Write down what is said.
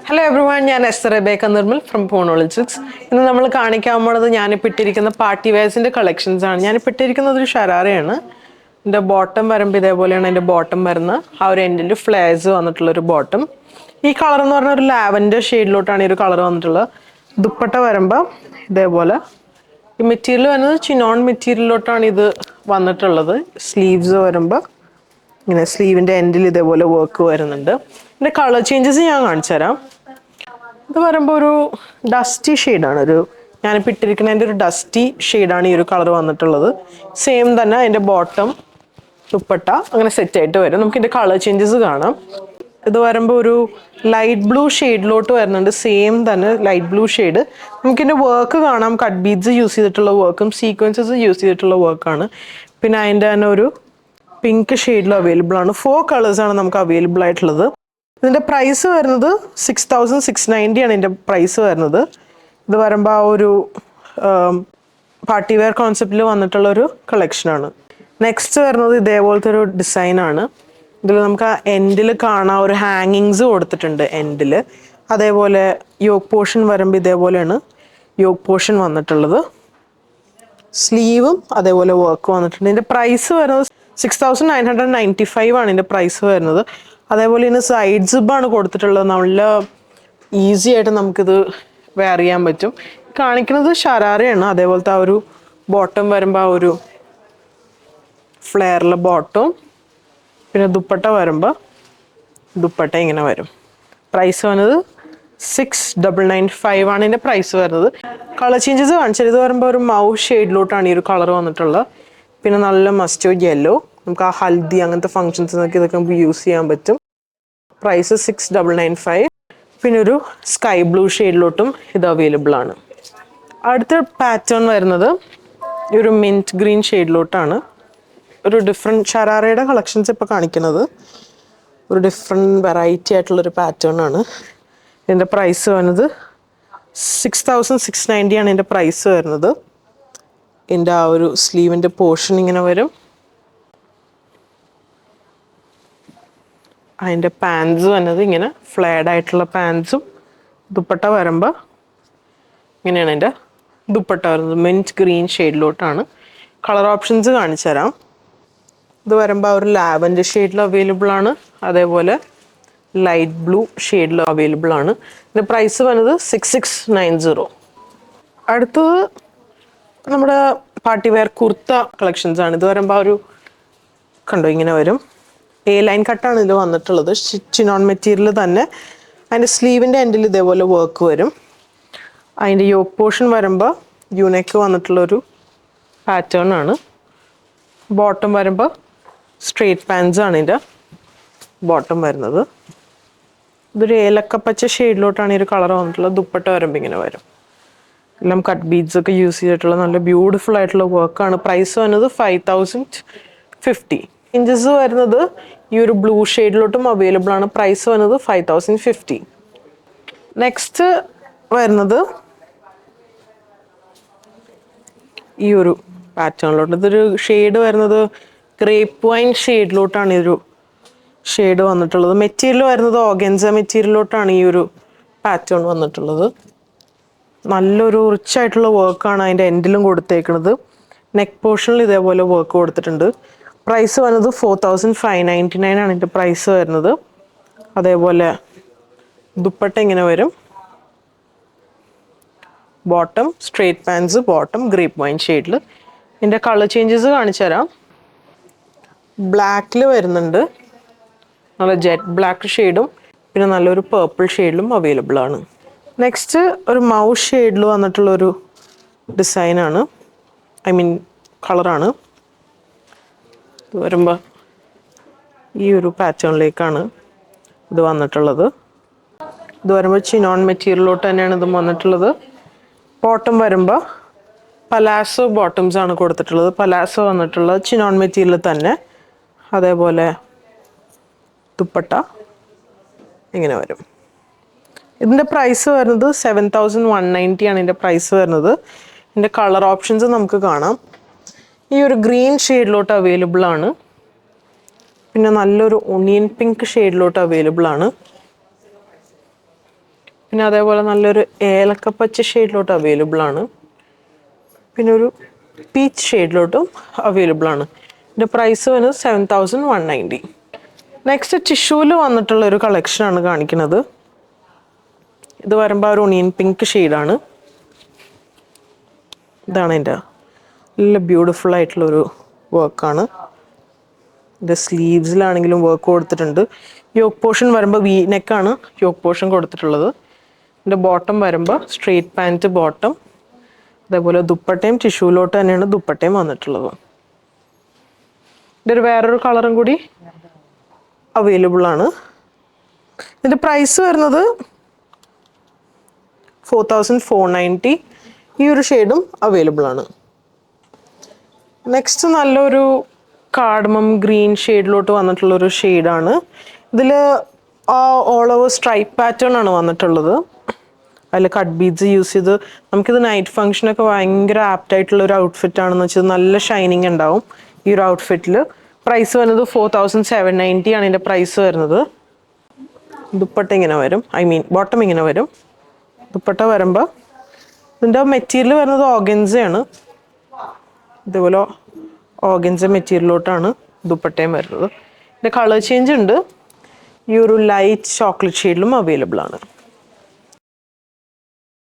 Hello everyone, I am Esther Rebecca Nirmal from Phonologics. ഇന്ന് നമ്മൾ കാണിക്കാൻ പോകുന്നത് ഞാനിപ്പോൾ ഇട്ടിരിക്കുന്ന പാർട്ടി വെയർസിന്റെ കളക്ഷൻസ് ആണ്. ഞാനിപ്പോൾ ഇട്ടിരിക്കുന്നത് ഒരു ഷരാറയാണ്. ഇതിന്റെ ബോട്ടം വരുമ്പോൾ ഇതേപോലെയാണ് ഇതിന്റെ ബോട്ടം വരുന്നത്. ആ ഒരു എൻഡിൽ ഫ്ലേഴ്സ് വന്നിട്ടുള്ള ഒരു ബോട്ടം. ഈ കളർ എന്ന് പറഞ്ഞാൽ ഒരു ലാവൻഡർ ഷെയ്ഡിലോട്ടാണ് ഈ ഒരു കളർ വന്നിട്ടുള്ളത്. ദുപ്പട്ട വരുമ്പോൾ ഇതേപോലെ ഈ മെറ്റീരിയൽ വരുന്നത് ചിനോൺ മെറ്റീരിയലിലോട്ടാണ് ഇത് വന്നിട്ടുള്ളത്. സ്ലീവ്സ് വരുമ്പോൾ ഇങ്ങനെ സ്ലീവിന്റെ എൻഡിൽ ഇതേപോലെ വർക്ക് വരുന്നുണ്ട്. ഇതിന്റെ കളർ ചേഞ്ചസ് ഞാൻ കാണിച്ചു തരാം. ഇത് വരുമ്പോൾ ഒരു ഡസ്റ്റി ഷെയ്ഡാണ്. ഞാനിപ്പോൾ ഇട്ടിരിക്കുന്നതിൻ്റെ ഒരു ഡസ്റ്റി ഷെയ്ഡാണ് ഈ ഒരു കളർ വന്നിട്ടുള്ളത്. സെയിം തന്നെ അതിൻ്റെ ബോട്ടം ദുപ്പട്ട അങ്ങനെ സെറ്റായിട്ട് വരും. നമുക്ക് ഇതിൻ്റെ കളർ ചേഞ്ചസ് കാണാം. ഇത് വരുമ്പോൾ ഒരു ലൈറ്റ് ബ്ലൂ ഷെയ്ഡിലോട്ട് വരുന്നുണ്ട്. സെയിം തന്നെ ലൈറ്റ് ബ്ലൂ ഷെയ്ഡ്. നമുക്കിതിൻ്റെ വർക്ക് കാണാം. കട്ട് ബീഡ്സ് യൂസ് ചെയ്തിട്ടുള്ള വർക്കും സീക്വൻസസ് യൂസ് ചെയ്തിട്ടുള്ള വർക്കാണ്. പിന്നെ അതിൻ്റെ തന്നെ ഒരു പിങ്ക് ഷെയ്ഡിൽ അവൈലബിൾ ആണ്. 4 കളേഴ്സാണ് നമുക്ക് അവൈലബിൾ ആയിട്ടുള്ളത്. ഇതിൻ്റെ പ്രൈസ് വരുന്നത് 6690 ആണ് ഇതിൻ്റെ പ്രൈസ് വരുന്നത്. ഇത് വരുമ്പോൾ ആ ഒരു പാർട്ടി വെയർ കോൺസെപ്റ്റിൽ വന്നിട്ടുള്ളൊരു കളക്ഷനാണ്. നെക്സ്റ്റ് വരുന്നത് ഇതേപോലത്തെ ഒരു ഡിസൈനാണ്. ഇതിൽ നമുക്ക് ആ എൻഡിൽ കാണാൻ ഒരു ഹാങ്ങിങ്സ് കൊടുത്തിട്ടുണ്ട് എൻഡിൽ. അതേപോലെ യോക്ക് പോർഷൻ വരുമ്പോൾ ഇതേപോലെയാണ് യോക്ക് പോർഷൻ വന്നിട്ടുള്ളത്. സ്ലീവും അതേപോലെ വർക്ക് വന്നിട്ടുണ്ട്. ഇതിൻ്റെ പ്രൈസ് വരുന്നത് 6995 ആണ് ഇതിൻ്റെ പ്രൈസ് വരുന്നത്. അതേപോലെ ഇതിന് സൈഡ് സിബാണ് കൊടുത്തിട്ടുള്ളത്. നല്ല ഈസി ആയിട്ട് നമുക്കിത് വെയർ ചെയ്യാൻ പറ്റും. കാണിക്കുന്നത് ഷരാറയാണ്. അതേപോലത്തെ ആ ഒരു ബോട്ടം വരുമ്പോൾ ആ ഒരു ഫ്ലെയറിലെ ബോട്ടവും പിന്നെ ദുപ്പട്ട വരുമ്പോൾ ദുപ്പട്ട ഇങ്ങനെ വരും. പ്രൈസ് വന്നത് 6995 ആണ് ഇതിൻ്റെ പ്രൈസ് വരുന്നത്. കളർ ചേഞ്ചസ് കാണിച്ചത് ഇത് വരുമ്പോൾ ഒരു മൗ ഷെയ്ഡിലോട്ടാണ് ഈ ഒരു കളർ വന്നിട്ടുള്ളത്. പിന്നെ നല്ല മസ്റ്റേർഡ് യെല്ലോ. നമുക്ക് ആ ഹൽദി അങ്ങനത്തെ ഫങ്ഷൻസിനൊക്കെ ഇതൊക്കെ നമുക്ക് യൂസ് ചെയ്യാൻ പറ്റും. പ്രൈസ് 6995. പിന്നെ ഒരു സ്കൈ ബ്ലൂ ഷെയ്ഡിലോട്ടും ഇത് അവൈലബിൾ ആണ്. അടുത്ത പാറ്റേൺ വരുന്നത് ഈ ഒരു മിൻറ്റ് ഗ്രീൻ ഷെയ്ഡിലോട്ടാണ്. ഒരു ഡിഫറെൻറ്റ് ഷരാറയുടെ കളക്ഷൻസ് ഇപ്പോൾ കാണിക്കുന്നത് ഒരു ഡിഫറെൻറ്റ് വെറൈറ്റി ആയിട്ടുള്ളൊരു പാറ്റേൺ ആണ്. ഇതിൻ്റെ പ്രൈസ് വരുന്നത് 6690 ആണ് ഇതിൻ്റെ പ്രൈസ് വരുന്നത്. ഇതിൻ്റെ ആ ഒരു സ്ലീവിൻ്റെ പോർഷൻ ഇങ്ങനെ വരും. അതിൻ്റെ പാൻസ് വന്നത് ഇങ്ങനെ ഫ്ലെയർഡ് ആയിട്ടുള്ള പാൻസും ദുപ്പട്ട വരുമ്പോൾ ഇങ്ങനെയാണ് അതിൻ്റെ ദുപ്പട്ട വരുന്നത്. മിൻറ്റ് ഗ്രീൻ ഷെയ്ഡിലോട്ടാണ്. കളർ ഓപ്ഷൻസ് കാണിച്ചു തരാം. ഇത് വരുമ്പോൾ ഒരു ലാവൻഡർ ഷെയ്ഡിൽ അവൈലബിൾ ആണ്. അതേപോലെ ലൈറ്റ് ബ്ലൂ ഷെയ്ഡിൽ അവൈലബിൾ ആണ്. ഇതിൻ്റെ പ്രൈസ് വന്നത് 6690. അടുത്തത് നമ്മുടെ പാർട്ടി വെയർ കുർത്ത കളക്ഷൻസ് ആണ്. ഇത് വരുമ്പോൾ ഒരു കണ്ടോ ഇങ്ങനെ വരും. ലൈൻ കട്ടാണ് ഇതിൽ വന്നിട്ടുള്ളത്. ചിനോൺ മെറ്റീരിയൽ തന്നെ. അതിൻ്റെ സ്ലീവിൻ്റെ എൻഡിൽ ഇതേപോലെ വർക്ക് വരും. അതിൻ്റെ യോക്ക് പോർഷൻ വരുമ്പോൾ യൂനെക്ക് വന്നിട്ടുള്ളൊരു പാറ്റേൺ ആണ്. ബോട്ടം വരുമ്പോൾ സ്ട്രെയിറ്റ് പാൻസ് ആണ് ഇതിൻ്റെ ബോട്ടം വരുന്നത്. ഇതൊരു ഏലക്കപ്പച്ച ഷെയ്ഡിലോട്ടാണ് ഈ ഒരു കളർ വന്നിട്ടുള്ളത്. ദുപ്പട്ട വരുമ്പോൾ ഇങ്ങനെ വരും. എല്ലാം കട്ട് ബീഡ്സ് ഒക്കെ യൂസ് ചെയ്തിട്ടുള്ള നല്ല ബ്യൂട്ടിഫുൾ ആയിട്ടുള്ള വർക്കാണ്. പ്രൈസ് വരുന്നത് 5050. ഇഞ്ചസ് വരുന്നത് ഈ ഒരു ബ്ലൂ ഷെയ്ഡിലോട്ടും അവൈലബിൾ ആണ്. പ്രൈസ് വരുന്നത് 5050. നെക്സ്റ്റ് വരുന്നത് ഈ ഒരു പാറ്റേണിലോട്ട്. ഇതൊരു ഷെയ്ഡ് വരുന്നത് ഗ്രേപ്പ് വൈൻ ഷെയ്ഡിലോട്ടാണ് ഈ ഒരു ഷെയ്ഡ് വന്നിട്ടുള്ളത്. മെറ്റീരിയൽ വരുന്നത് ഓർഗൻസ മെറ്റീരിയലിലോട്ടാണ് ഈ ഒരു പാറ്റേൺ വന്നിട്ടുള്ളത്. നല്ലൊരു റിച്ച് ആയിട്ടുള്ള വർക്കാണ് അതിൻ്റെ എൻഡിലും കൊടുത്തേക്കുന്നത്. നെക്ക് പോർഷനിൽ ഇതേപോലെ വർക്ക് കൊടുത്തിട്ടുണ്ട്. പ്രൈസ് വന്നത് 4599 ആണ് ഇതിൻ്റെ പ്രൈസ് വരുന്നത്. അതേപോലെ ദുപ്പട്ട ഇങ്ങനെ വരും. Bottom straight pants, bottom grape wine ഷെയ്ഡിൽ. ഇതിൻ്റെ കളർ ചേഞ്ചസ് കാണിച്ചു തരാം. ബ്ലാക്കിൽ വരുന്നുണ്ട്. നല്ല ജെറ്റ് ബ്ലാക്ക് ഷെയ്ഡും പിന്നെ നല്ലൊരു പേർപ്പിൾ ഷെയ്ഡിലും അവൈലബിൾ ആണ്. നെക്സ്റ്റ് ഒരു മൗസ് ഷെയ്ഡിൽ വന്നിട്ടുള്ളൊരു ഡിസൈനാണ്. കളറാണ്. ഇത് വരുമ്പോൾ ഈ ഒരു പാറ്റേണിലേക്കാണ് ഇത് വന്നിട്ടുള്ളത്. ഇത് വരുമ്പോൾ ചിനോൺ മെറ്റീരിയലിലോട്ട് തന്നെയാണ് ഇത് വന്നിട്ടുള്ളത്. ബോട്ടം വരുമ്പോൾ പലാസോ ബോട്ടംസ് ആണ് കൊടുത്തിട്ടുള്ളത്. പലാസോ വന്നിട്ടുള്ളത് ചിനോൺ മെറ്റീരിയൽ തന്നെ. അതേപോലെ ദുപ്പട്ട ഇങ്ങനെ വരും. ഇതിൻ്റെ പ്രൈസ് വരുന്നത് 7190 ആണ് ഇതിൻ്റെ പ്രൈസ് വരുന്നത്. ഇതിൻ്റെ കളർ ഓപ്ഷൻസ് നമുക്ക് കാണാം. ഈ ഒരു ഗ്രീൻ ഷെയ്ഡിലോട്ട് അവൈലബിൾ ആണ്. പിന്നെ നല്ലൊരു ഒണിയൻ പിങ്ക് ഷെയ്ഡിലോട്ട് അവൈലബിൾ ആണ്. പിന്നെ അതേപോലെ നല്ലൊരു ഏലക്കപ്പച്ച ഷെയ്ഡിലോട്ട് അവൈലബിൾ ആണ്. പിന്നെ ഒരു പീച്ച് ഷെയ്ഡിലോട്ടും അവൈലബിൾ ആണ്. ഇതിൻ്റെ പ്രൈസ് വരുന്നത് 7190. നെക്സ്റ്റ് ടിഷ്യൂവിൽ വന്നിട്ടുള്ള ഒരു കളക്ഷനാണ് കാണിക്കുന്നത്. ഇത് വരുമ്പോൾ ഒരു ഒണിയൻ പിങ്ക് ഷെയ്ഡാണ്. ഇതാണ് എൻ്റെ നല്ല ബ്യൂട്ടിഫുൾ ആയിട്ടുള്ളൊരു വർക്കാണ്. ഇതിൻ്റെ സ്ലീവ്സിലാണെങ്കിലും വർക്ക് കൊടുത്തിട്ടുണ്ട്. യോക്ക് പോർഷൻ വരുമ്പോൾ വി നെക്കാണ് യോക്ക് പോർഷൻ കൊടുത്തിട്ടുള്ളത്. ഇതിൻ്റെ ബോട്ടം വരുമ്പോൾ സ്ട്രെയിറ്റ് പാൻറ്റ് ബോട്ടം. അതേപോലെ ദുപ്പട്ടയും ടിഷ്യൂലോട്ട് തന്നെയാണ് ദുപ്പട്ടയും വന്നിട്ടുള്ളത്. ഇതിൻ്റെ വേറൊരു കളറും കൂടി അവൈലബിൾ ആണ്. ഇതിൻ്റെ പ്രൈസ് വരുന്നത് 4490. ഈ ഒരു ഷെയ്ഡും അവൈലബിൾ ആണ്. നെക്സ്റ്റ് നല്ലൊരു കാർഡമം ഗ്രീൻ ഷെയ്ഡിലോട്ട് വന്നിട്ടുള്ളൊരു ഷെയ്ഡാണ്. ഇതിൽ ഓൾ ഓവർ സ്ട്രൈപ്പ് പാറ്റേൺ ആണ് വന്നിട്ടുള്ളത്. അതിൽ കട്ട് ബീഡ്സ് യൂസ് ചെയ്ത് നമുക്കിത് നൈറ്റ് ഫംഗ്ഷനൊക്കെ ഭയങ്കര ആപ്റ്റായിട്ടുള്ള ഒരു ഔട്ട്ഫിറ്റ് ആണെന്ന് വെച്ചാൽ നല്ല ഷൈനിങ് ഉണ്ടാവും ഈ ഒരു ഔട്ട്ഫിറ്റിൽ. പ്രൈസ് വരുന്നത് 4790 ആണ് ഇതിൻ്റെ പ്രൈസ് വരുന്നത്. ദുപ്പട്ട ഇങ്ങനെ വരും, ബോട്ടം ഇങ്ങനെ വരും. ദുപ്പട്ട വരുമ്പോൾ ഇതിൻ്റെ മെറ്റീരിയൽ വരുന്നത് ഓർഗൻസയാണ്. ഇതുപോലെ ഓർഗൻസ മെറ്റീരിയലോട്ടാണ് ദുപ്പട്ടയും വരുന്നത്. ഇതിൻ്റെ കളർ ചേഞ്ച് ഉണ്ട്. ഈ ഒരു ലൈറ്റ് ചോക്ലേറ്റ് ഷെയ്ഡിലും അവൈലബിൾ ആണ്.